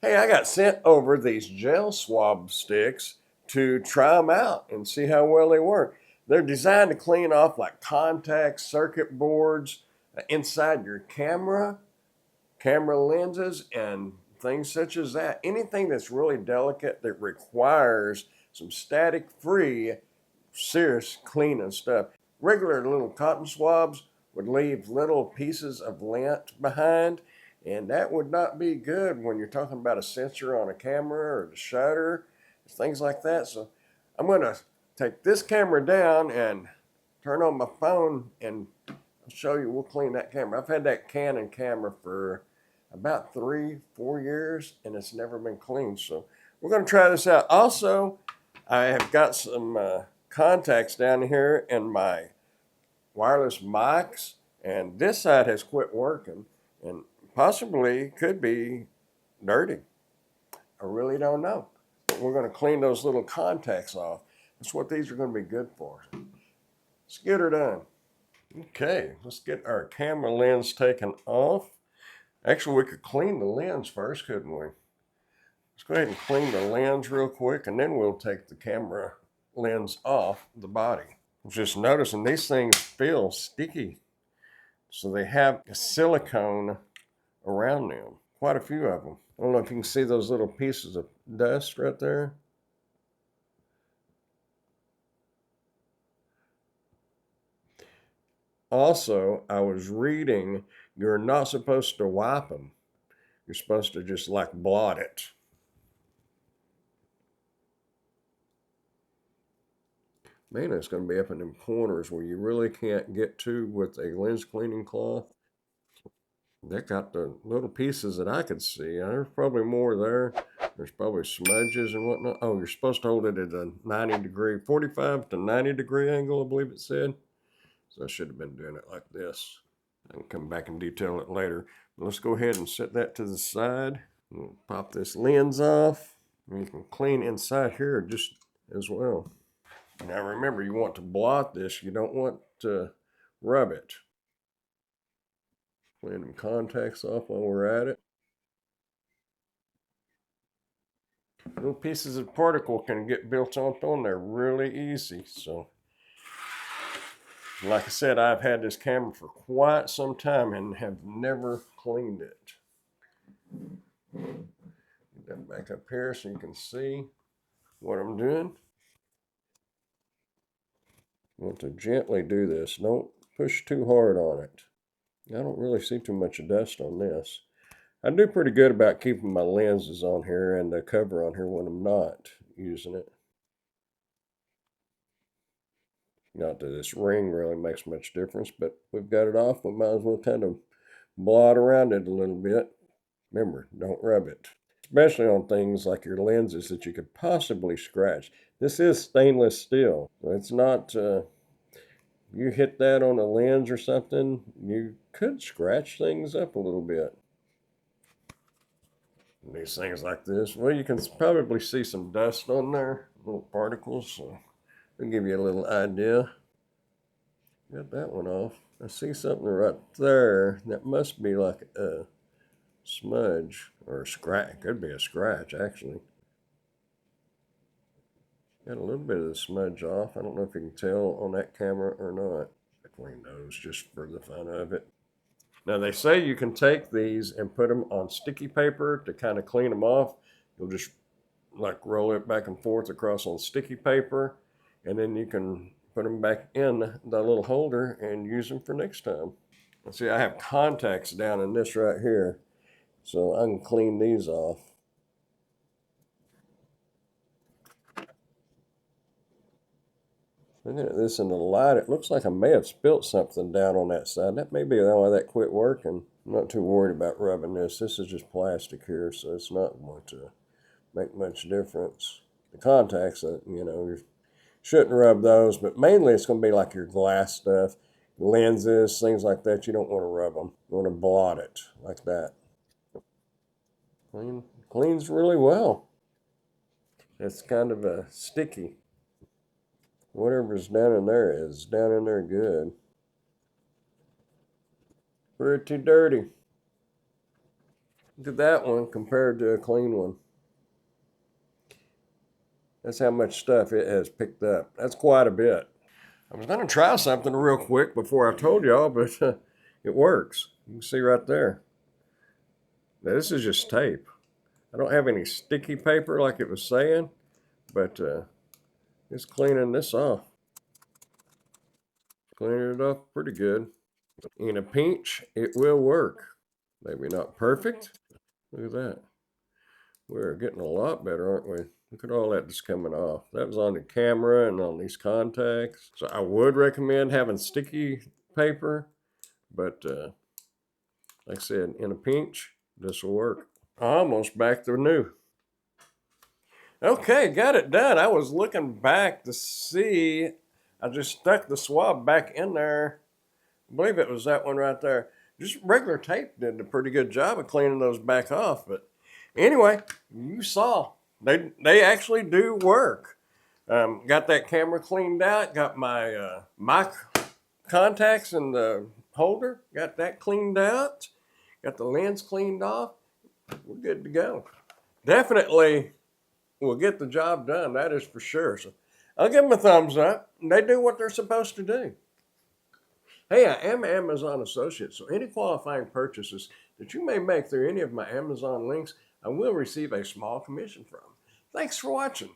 Hey, I got sent over these gel swab sticks to try them out and see how well they work. They're designed to clean off like contacts, circuit boards, inside your camera lenses, and things such as that. Anything that's really delicate that requires some static free, serious cleaning stuff. Regular little cotton swabs would leave little pieces of lint behind, and that would not be good when you're talking about a sensor on a camera or the shutter, things like that. So I'm going to take this camera down and turn on my phone and show you. We'll clean that camera. I've had that Canon camera for about 3-4 years, and it's never been cleaned. So we're going to try this out. Also, I have got some contacts down here in my wireless mics, and this side has quit working and possibly could be dirty. I really don't know. But we're going to clean those little contacts off. That's what these are going to be good for. Let's get her done. Okay, let's get our camera lens taken off. Actually, we could clean the lens first, couldn't we? Let's go ahead and clean the lens real quick, and then we'll take the camera lens off the body. Just noticing these things feel sticky. So they have a silicone around them. Quite a few of them. I don't know if you can see those little pieces of dust right there. Also, I was reading you're not supposed to wipe them. You're supposed to just like blot it. Mainly it's going to be up in them corners where you really can't get to with a lens cleaning cloth. They got the little pieces that I could see. There's probably more there. There's probably smudges and whatnot. Oh, you're supposed to hold it at a 45 to 90 degree angle, I believe it said. So I should have been doing it like this. I can come back and detail it later. But let's go ahead and set that to the side. We'll pop this lens off. And you can clean inside here just as well. Now remember, you want to blot this. You don't want to rub it. Clean them contacts off while we're at it. Little pieces of particle can get built up on there really easy. So, like I said, I've had this camera for quite some time and have never cleaned it. Get that back up here so you can see what I'm doing. You want to gently do this. Don't push too hard on it. I don't really see too much dust on this. I do pretty good about keeping my lenses on here and the cover on here when I'm not using it. Not that this ring really makes much difference, but we've got it off. We might as well kind of blot around it a little bit. Remember, don't rub it. Especially on things like your lenses that you could possibly scratch. This is stainless steel. It's not, you hit that on a lens or something, you could scratch things up a little bit. These things like this, well, you can probably see some dust on there, little particles, so it'll give you a little idea. Got that one off. I see something right there that must be like a smudge or a scratch. Could be a scratch, actually. Got a little bit of the smudge off. I don't know if you can tell on that camera or not. I clean those just for the fun of it. Now they say you can take these and put them on sticky paper to kind of clean them off. You'll just like roll it back and forth across on sticky paper, and then you can put them back in the little holder and use them for next time. Let's see, I have contacts down in this right here, so I can clean these off. Looking at this in the light, it looks like I may have spilt something down on that side. That may be why that quit working. I'm not too worried about rubbing this. This is just plastic here, so it's not going to make much difference. The contacts, you shouldn't rub those, but mainly it's going to be like your glass stuff, lenses, things like that. You don't want to rub them. You want to blot it like that. Cleans really well. It's kind of a sticky. Whatever's down in there is down in there good. Pretty dirty. Look at that one compared to a clean one. That's how much stuff it has picked up. That's quite a bit. I was going to try something real quick before I told y'all, but it works. You can see right there. Now, this is just tape. I don't have any sticky paper like it was saying, but it's cleaning this off. Cleaning it off pretty good. In a pinch, it will work. Maybe not perfect. Look at that. We're getting a lot better, aren't we? Look at all that just coming off. That was on the camera and on these contacts. So I would recommend having sticky paper, but like I said, in a pinch, this will work. Almost back to new. Okay, got it done. I was looking back to see. I just stuck the swab back in there. I believe it was that one right there. Just regular tape did a pretty good job of cleaning those back off. But anyway, you saw they actually do work. Got that camera cleaned out. Got my mic contacts in the holder. Got that cleaned out. Got the lens cleaned off. We're good to go. Definitely will get the job done. That is for sure. So I'll give them a thumbs up. They do what they're supposed to do. Hey, I am Amazon Associate, so any qualifying purchases that you may make through any of my Amazon links, I will receive a small commission from. Thanks for watching.